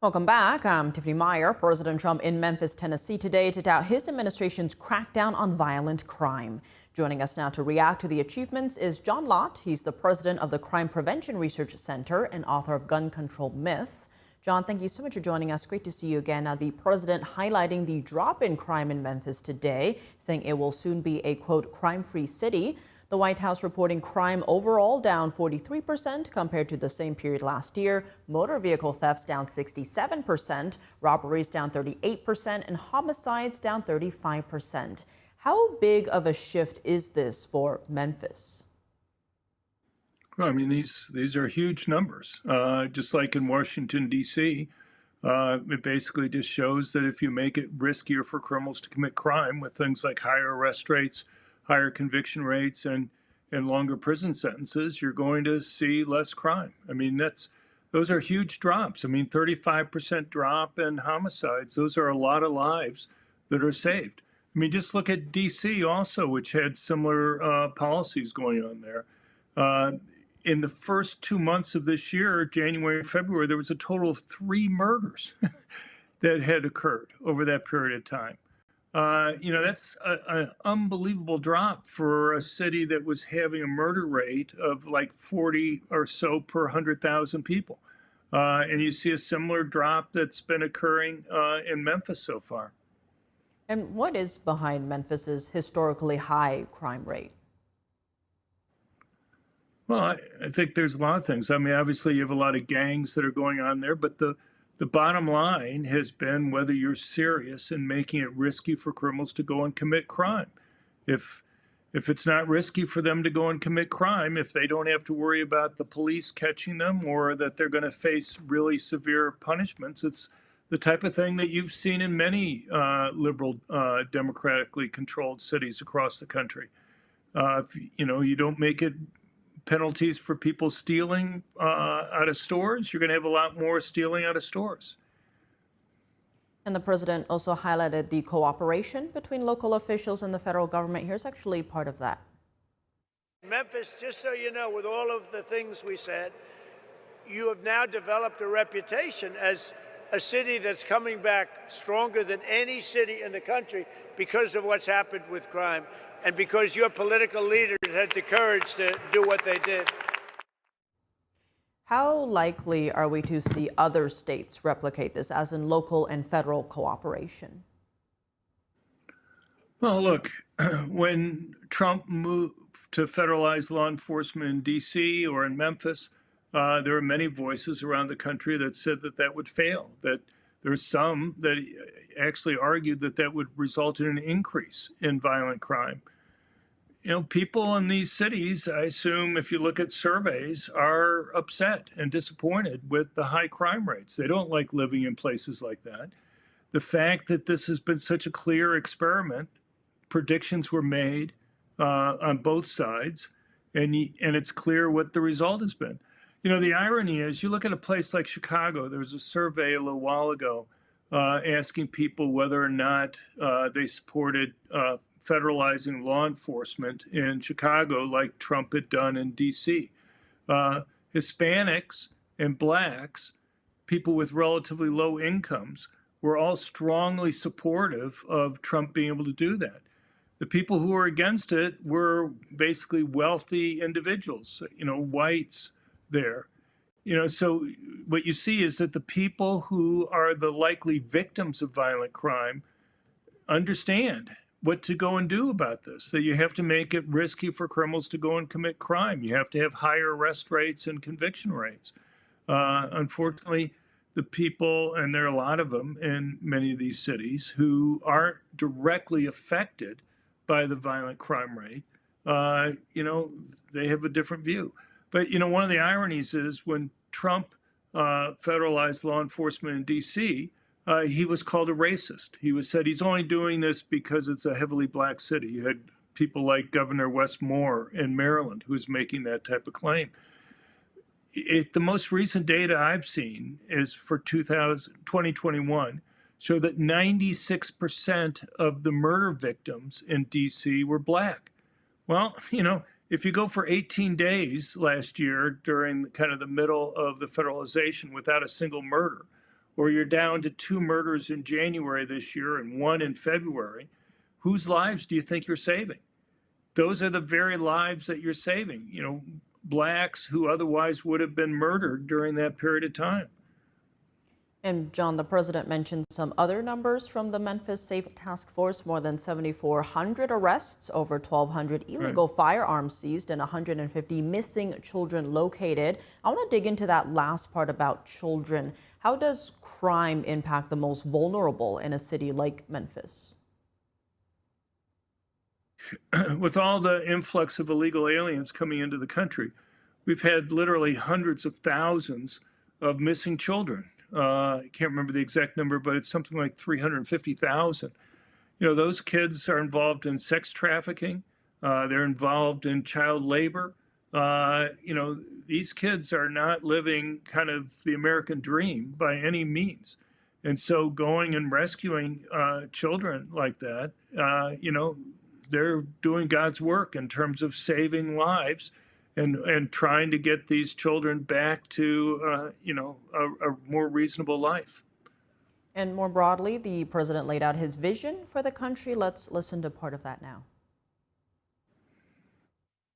Welcome back. I'm Tiffany Meyer. President Trump in Memphis, Tennessee today to tout his administration's crackdown on violent crime. Joining us now to react to the achievements is John Lott. He's the president of the Crime Prevention Research Center and author of Gun Control Myths. John, thank you so much for joining us. Great to see you again. Now, the president highlighting the drop in crime in Memphis today, saying it will soon be a, quote, crime-free city. The White House reporting crime overall down 43% compared to the same period last year. Motor vehicle thefts down 67%, robberies down 38%, and homicides down 35%. How big of a shift is this for Memphis? Well, I mean, these are huge numbers. Just like in Washington, D.C., it basically just shows that if you make it riskier for criminals to commit crime with things like higher arrest rates, higher conviction rates, and longer prison sentences, you're going to see less crime. I mean, those are huge drops. I mean, 35% drop in homicides. Those are a lot of lives that are saved. I mean, just look at D.C. also, which had similar policies going on there. In the first 2 months of this year, January and February, there was a total of 3 murders that had occurred over that period of time. That's an unbelievable drop for a city that was having a murder rate of like 40 or so per 100,000 people. And you see a similar drop that's been occurring in Memphis so far. And what is behind Memphis's historically high crime rate? Well, I think there's a lot of things. I mean, obviously, you have a lot of gangs that are going on there, but the bottom line has been whether you're serious in making it risky for criminals to go and commit crime. If it's not risky for them to go and commit crime, if they don't have to worry about the police catching them or that they're going to face really severe punishments, it's the type of thing that you've seen in many liberal, democratically controlled cities across the country. If you don't make it penalties for people stealing out of stores, you're going to have a lot more stealing out of stores. And the president also highlighted the cooperation between local officials and the federal government. Here's actually part of that. Memphis, just so you know, with all of the things we said, you have now developed a reputation as a city that's coming back stronger than any city in the country because of what's happened with crime and because your political leaders had the courage to do what they did. How likely are we to see other states replicate this, as in local and federal cooperation? Well, look, when Trump moved to federalize law enforcement in D.C. or in Memphis, there were many voices around the country that said that would fail, that there's some that actually argued that would result in an increase in violent crime. People in these cities, I assume, if you look at surveys, are upset and disappointed with the high crime rates. They don't like living in places like that. The fact that this has been such a clear experiment, predictions were made on both sides, and it's clear what the result has been. The irony is, you look at a place like Chicago, there was a survey a little while ago asking people whether or not they supported federalizing law enforcement in Chicago like Trump had done in D.C. Hispanics and blacks, people with relatively low incomes, were all strongly supportive of Trump being able to do that. The people who were against it were basically wealthy individuals, whites there. So what you see is that the people who are the likely victims of violent crime understand what to go and do about this, that you have to make it risky for criminals to go and commit crime. You have to have higher arrest rates and conviction rates. Unfortunately, the people, and there are a lot of them in many of these cities, who aren't directly affected by the violent crime rate, they have a different view. But, one of the ironies is when Trump federalized law enforcement in D.C., he was called a racist. He was said he's only doing this because it's a heavily black city. You had people like Governor Wes Moore in Maryland who was making that type of claim. The most recent data I've seen is for 2021 show that 96% of the murder victims in D.C. were black. Well, if you go for 18 days last year during kind of the middle of the federalization without a single murder, or you're down to 2 murders in January this year and 1 in February, whose lives do you think you're saving? Those are the very lives that you're saving, you know, blacks who otherwise would have been murdered during that period of time. And John, the president mentioned some other numbers from the Memphis Safe Task Force: more than 7,400 arrests, over 1,200 illegal firearms seized, and 150 missing children located. I want to dig into that last part about children. How does crime impact the most vulnerable in a city like Memphis? With all the influx of illegal aliens coming into the country, we've had literally hundreds of thousands of missing children. I can't remember the exact number, but it's something like 350,000. You know, those kids are involved in sex trafficking. They're involved in child labor. You know, these kids are not living kind of the American dream by any means. And so going and rescuing children like that, you know, they're doing God's work in terms of saving lives and trying to get these children back to, you know, a more reasonable life. And more broadly, the president laid out his vision for the country. Let's listen to part of that now.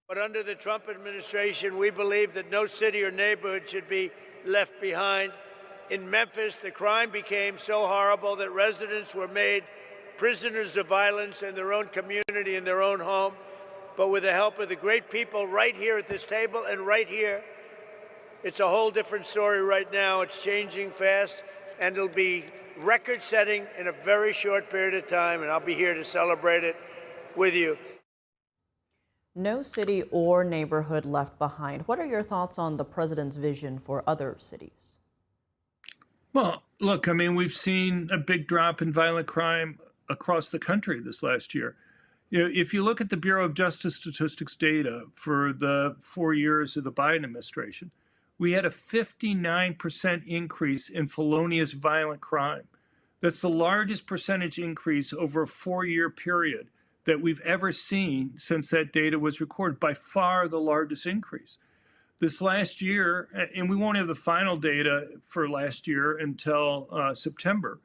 But under the Trump administration, we believe that no city or neighborhood should be left behind. In Memphis, the crime became so horrible that residents were made prisoners of violence in their own community, in their own home. But with the help of the great people right here at this table and right here, it's a whole different story right now. It's changing fast, and it'll be record-setting in a very short period of time, and I'll be here to celebrate it with you. No city or neighborhood left behind. What are your thoughts on the president's vision for other cities? Well, look, I mean, we've seen a big drop in violent crime across the country this last year. You know, if you look at the Bureau of Justice Statistics data for the 4 years of the Biden administration, we had a 59% increase in felonious violent crime. That's the largest percentage increase over a 4-year period that we've ever seen since that data was recorded, by far the largest increase. This last year, and we won't have the final data for last year until September,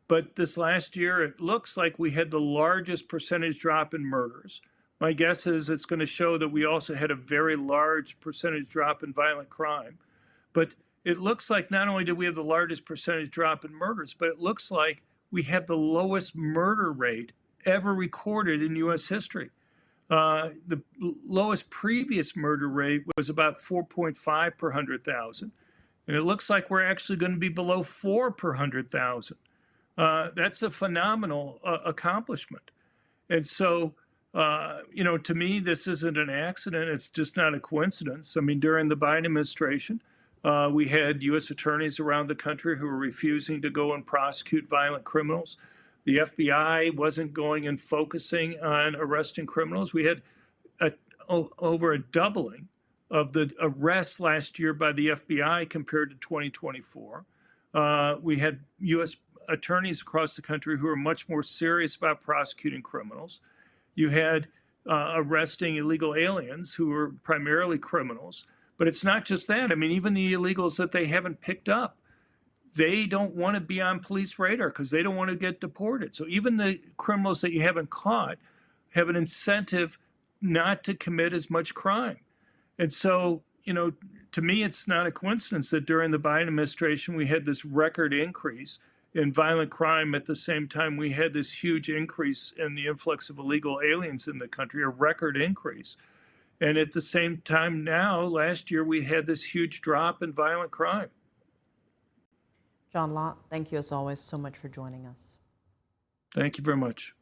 but this last year, it looks like we had the largest percentage drop in murders. My guess is it's going to show that we also had a very large percentage drop in violent crime. But it looks like not only did we have the largest percentage drop in murders, but it looks like we have the lowest murder rate ever recorded in U.S. history. The lowest previous murder rate was about 4.5 per 100,000. And it looks like we're actually going to be below 4 per 100,000. That's a phenomenal accomplishment. And so, you know, to me, this isn't an accident. It's just not a coincidence. I mean, during the Biden administration, we had U.S. attorneys around the country who were refusing to go and prosecute violent criminals. The FBI wasn't going and focusing on arresting criminals. We had over a doubling of the arrests last year by the FBI compared to 2024. We had U.S. attorneys across the country who are much more serious about prosecuting criminals. You had arresting illegal aliens who were primarily criminals. But it's not just that. I mean, even the illegals that they haven't picked up, they don't want to be on police radar because they don't want to get deported. So even the criminals that you haven't caught have an incentive not to commit as much crime. And so, you know, to me, it's not a coincidence that during the Biden administration, we had this record increase in violent crime. At the same time, we had this huge increase in the influx of illegal aliens in the country, a record increase. And at the same time now, last year, we had this huge drop in violent crime. John Lott, thank you as always so much for joining us. Thank you very much.